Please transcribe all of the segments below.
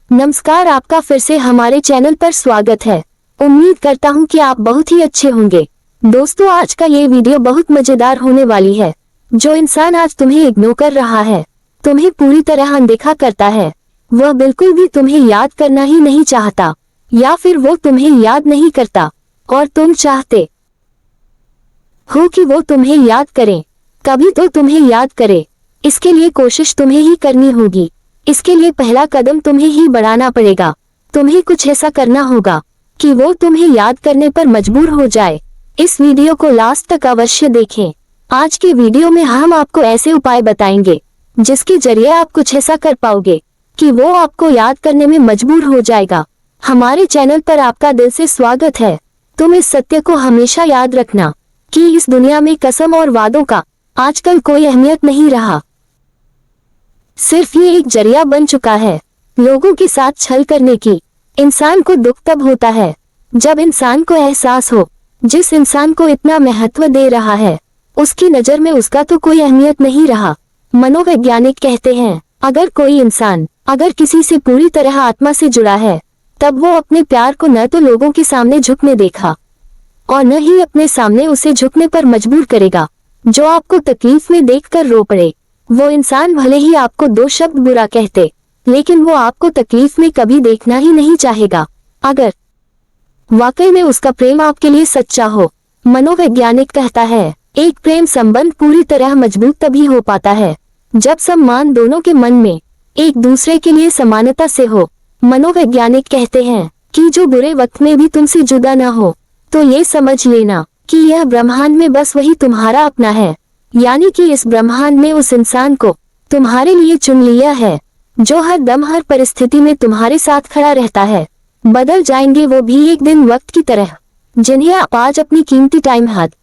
नमस्कार, आपका फिर से हमारे चैनल पर स्वागत है। उम्मीद करता हूँ कि आप बहुत ही अच्छे होंगे। दोस्तों, आज का ये वीडियो बहुत मजेदार होने वाली है। जो इंसान आज तुम्हें इग्नोर कर रहा है, तुम्हें पूरी तरह अनदेखा करता है, वह बिल्कुल भी तुम्हें याद करना ही नहीं चाहता, या फिर वो तुम्हें याद नहीं करता और तुम चाहते हो कि वो तुम्हें याद करे। कभी तो तुम्हें याद करे, इसके लिए कोशिश तुम्हें ही करनी होगी। इसके लिए पहला कदम तुम्हें ही बढ़ाना पड़ेगा। तुम्हें कुछ ऐसा करना होगा कि वो तुम्हें याद करने पर मजबूर हो जाए। इस वीडियो को लास्ट तक अवश्य देखें। आज के वीडियो में हम आपको ऐसे उपाय बताएंगे जिसके जरिए आप कुछ ऐसा कर पाओगे कि वो आपको याद करने में मजबूर हो जाएगा। हमारे चैनल पर आपका दिल से स्वागत है। तुम इस सत्य को हमेशा याद रखना कि इस दुनिया में कसम और वादों का आजकल कोई अहमियत नहीं रहा। सिर्फ ये एक जरिया बन चुका है लोगों के साथ छल करने की। इंसान को दुख तब होता है जब इंसान को एहसास हो जिस इंसान को इतना महत्व दे रहा है, उसकी नजर में उसका तो कोई अहमियत नहीं रहा। मनोवैज्ञानिक कहते हैं, अगर कोई इंसान अगर किसी से पूरी तरह आत्मा से जुड़ा है, तब वो अपने प्यार को न तो लोगों के सामने झुकने देखा और न ही अपने सामने उसे झुकने पर मजबूर करेगा। जो आपको तकलीफ में देखकर रो पड़े, वो इंसान भले ही आपको दो शब्द बुरा कहते, लेकिन वो आपको तकलीफ में कभी देखना ही नहीं चाहेगा, अगर वाकई में उसका प्रेम आपके लिए सच्चा हो। मनोवैज्ञानिक कहता है, एक प्रेम संबंध पूरी तरह मजबूत तभी हो पाता है जब सम्मान दोनों के मन में एक दूसरे के लिए समानता से हो। मनोवैज्ञानिक कहते हैं कि जो बुरे वक्त में भी तुमसे जुदा न हो, तो ये समझ लेना कि यह ब्रह्मांड में बस वही तुम्हारा अपना है। यानी कि इस ब्रह्मांड में उस इंसान को तुम्हारे लिए चुन लिया है जो हर दम हर परिस्थिति में तुम्हारे साथ खड़ा रहता है। बदल जाएंगे वो भी एक दिन वक्त की तरह, जिन्हें आप आज अपनी कीमती टाइम हद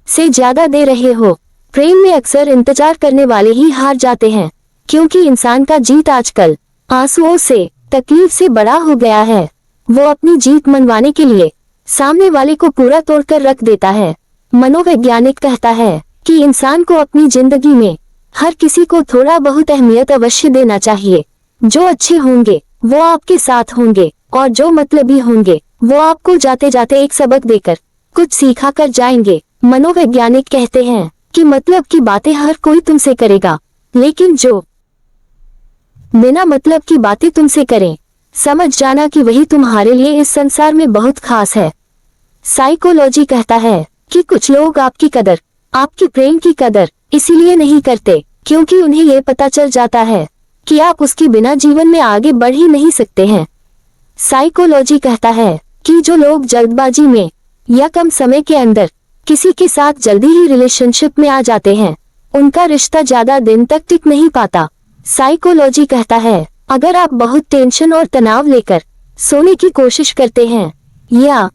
से ज्यादा दे रहे हो। प्रेम में अक्सर इंतजार करने वाले ही हार जाते हैं, क्योंकि इंसान का जीत आजकल आंसुओं से तकलीफ से बड़ा हो गया है। वो अपनी जीत मनवाने के लिए सामने वाले को पूरा तोड़कर रख देता है। मनोवैज्ञानिक कहता है कि इंसान को अपनी जिंदगी में हर किसी को थोड़ा बहुत अहमियत अवश्य देना चाहिए। जो अच्छे होंगे वो आपके साथ होंगे, और जो मतलबी होंगे वो आपको जाते जाते एक सबक देकर कुछ सिखा कर जाएंगे। मनोवैज्ञानिक कहते हैं कि मतलब की बातें हर कोई तुमसे करेगा, लेकिन जो बिना मतलब की बातें तुमसे करें, समझ जाना कि वही तुम्हारे लिए इस संसार में बहुत खास है। साइकोलॉजी कहता है कि कुछ लोग आपकी कदर, आपकी प्रेम की कदर इसीलिए नहीं करते क्योंकि उन्हें ये पता चल जाता है कि आप उसके बिना जीवन में आगे बढ़ ही नहीं सकते हैं। साइकोलॉजी कहता है कि जो लोग जल्दबाजी में या कम समय के अंदर किसी के साथ जल्दी ही रिलेशनशिप में आ जाते हैं, उनका रिश्ता ज्यादा दिन तक टिक नहीं पाता। साइकोलॉजी कहता है, अगर आप बहुत टेंशन और तनाव लेकर सोने की कोशिश करते हैं या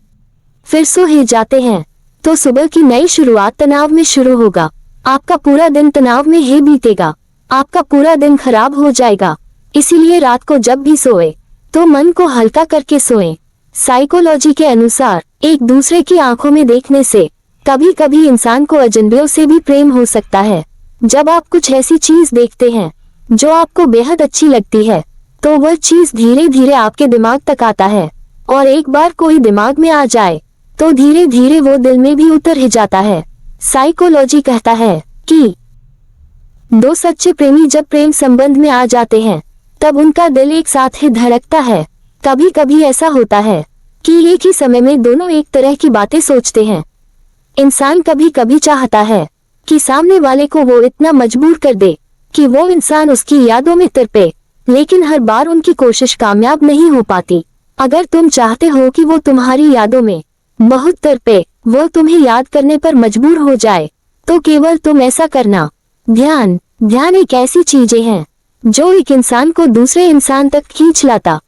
फिर सो ही जाते हैं, तो सुबह की नई शुरुआत तनाव में शुरू होगा। आपका पूरा दिन तनाव में ही बीतेगा, आपका पूरा दिन खराब हो जाएगा। इसीलिए रात को जब भी सोए तो मन को हल्का करके सोएं। साइकोलॉजी के अनुसार एक दूसरे की आंखों में देखने से कभी कभी इंसान को अजनबियों से भी प्रेम हो सकता है। जब आप कुछ ऐसी चीज देखते हैं जो आपको बेहद अच्छी लगती है, तो वह चीज धीरे धीरे आपके दिमाग तक आता है, और एक बार कोई दिमाग में आ जाए तो धीरे धीरे वो दिल में भी उतर ही जाता है। साइकोलॉजी कहता है कि दो सच्चे प्रेमी जब प्रेम संबंध में आ जाते हैं, तब उनका दिल एक साथ ही धड़कता है। कभी कभी ऐसा होता है कि एक ही समय में दोनों एक तरह की बातें सोचते हैं। इंसान कभी कभी चाहता है कि सामने वाले को वो इतना मजबूर कर दे कि वो इंसान उसकी यादों में तड़पे, लेकिन हर बार उनकी कोशिश कामयाब नहीं हो पाती। अगर तुम चाहते हो कि वो तुम्हारी यादों में बहुत तड़पे, वो तुम्हें याद करने पर मजबूर हो जाए, तो केवल तुम ऐसा करना। ध्यान एक ऐसी चीजें हैं जो एक इंसान को दूसरे इंसान तक खींच लाता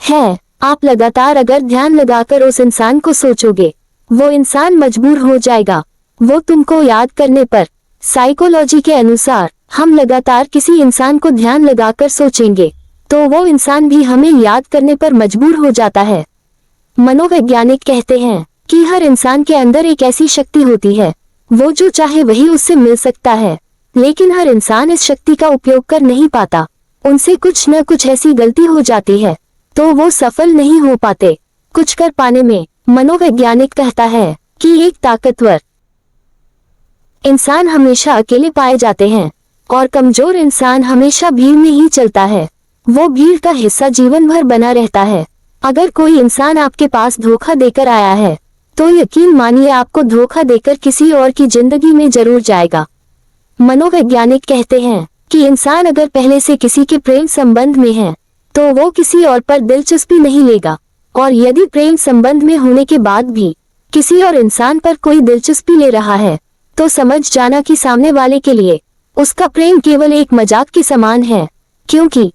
है। आप लगातार अगर ध्यान लगाकर उस इंसान को सोचोगे, वो इंसान मजबूर हो जाएगा वो तुमको याद करने पर। साइकोलॉजी के अनुसार हम लगातार किसी इंसान को ध्यान लगाकर सोचेंगे तो वो इंसान भी हमें याद करने पर मजबूर हो जाता है। मनोवैज्ञानिक कहते हैं कि हर इंसान के अंदर एक ऐसी शक्ति होती है, वो जो चाहे वही उससे मिल सकता है, लेकिन हर इंसान इस शक्ति का उपयोग कर नहीं पाता। उनसे कुछ न कुछ ऐसी गलती हो जाती है तो वो सफल नहीं हो पाते कुछ कर पाने में। मनोवैज्ञानिक कहता है कि एक ताकतवर इंसान हमेशा अकेले पाए जाते हैं और कमजोर इंसान हमेशा भीड़ में ही चलता है। वो भीड़ का हिस्सा जीवन भर बना रहता है। अगर कोई इंसान आपके पास धोखा देकर आया है तो यकीन मानिए आपको धोखा देकर किसी और की जिंदगी में जरूर जाएगा। मनोवैज्ञानिक कहते हैं कि इंसान अगर पहले से किसी के प्रेम संबंध में है तो वो किसी और पर दिलचस्पी नहीं लेगा, और यदि प्रेम संबंध में होने के बाद भी किसी और इंसान पर कोई दिलचस्पी ले रहा है तो समझ जाना कि सामने वाले के लिए उसका प्रेम केवल एक मजाक के समान है, क्योंकि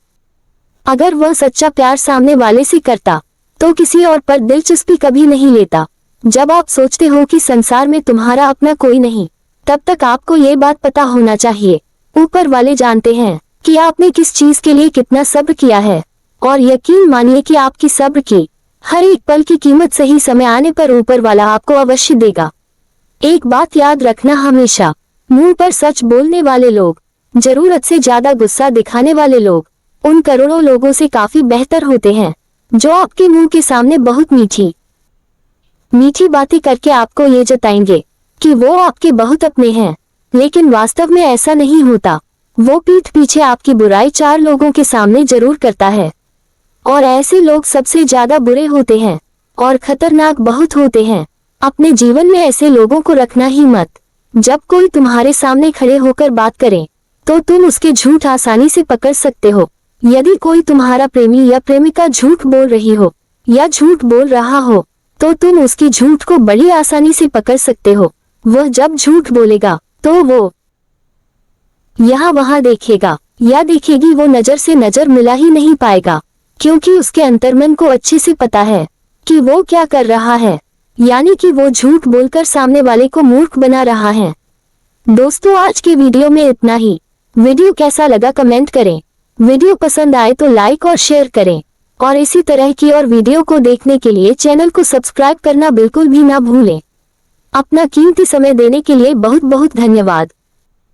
अगर वह सच्चा प्यार सामने वाले से करता तो किसी और पर दिलचस्पी कभी नहीं लेता। जब आप सोचते हो कि संसार में तुम्हारा अपना कोई नहीं, तब तक आपको ये बात पता होना चाहिए ऊपर वाले जानते हैं कि आपने किस चीज के लिए कितना सब्र किया है, और यकीन मानिए कि आपकी सब्र की हर एक पल की कीमत सही समय आने पर ऊपर वाला आपको अवश्य देगा। एक बात याद रखना, हमेशा मुंह पर सच बोलने वाले लोग, जरूरत से ज्यादा गुस्सा दिखाने वाले लोग उन करोड़ों लोगों से काफी बेहतर होते हैं जो आपके मुंह के सामने बहुत मीठी मीठी बातें करके आपको ये जताएंगे कि वो आपके बहुत अपने हैं, लेकिन वास्तव में ऐसा नहीं होता। वो पीठ पीछे आपकी बुराई 4 लोगों के सामने जरूर करता है, और ऐसे लोग सबसे ज्यादा बुरे होते हैं और खतरनाक बहुत होते हैं। अपने जीवन में ऐसे लोगों को रखना ही मत। जब कोई तुम्हारे सामने खड़े होकर बात करे तो तुम उसके झूठ आसानी से पकड़ सकते हो। यदि कोई तुम्हारा प्रेमी या प्रेमिका झूठ बोल रही हो या झूठ बोल रहा हो तो तुम उसकी झूठ को बड़ी आसानी से पकड़ सकते हो। वह जब झूठ बोलेगा तो वो यहाँ वहां देखेगा या देखेगी, वो नजर से नजर मिला ही नहीं पाएगा, क्योंकि उसके अंतर्मन को अच्छे से पता है कि वो क्या कर रहा है, यानी कि वो झूठ बोलकर सामने वाले को मूर्ख बना रहा है। दोस्तों, आज के वीडियो में इतना ही। वीडियो कैसा लगा कमेंट करें। वीडियो पसंद आए तो लाइक और शेयर करें, और इसी तरह की और वीडियो को देखने के लिए चैनल को सब्सक्राइब करना बिल्कुल भी ना भूलें। अपना कीमती समय देने के लिए बहुत बहुत धन्यवाद।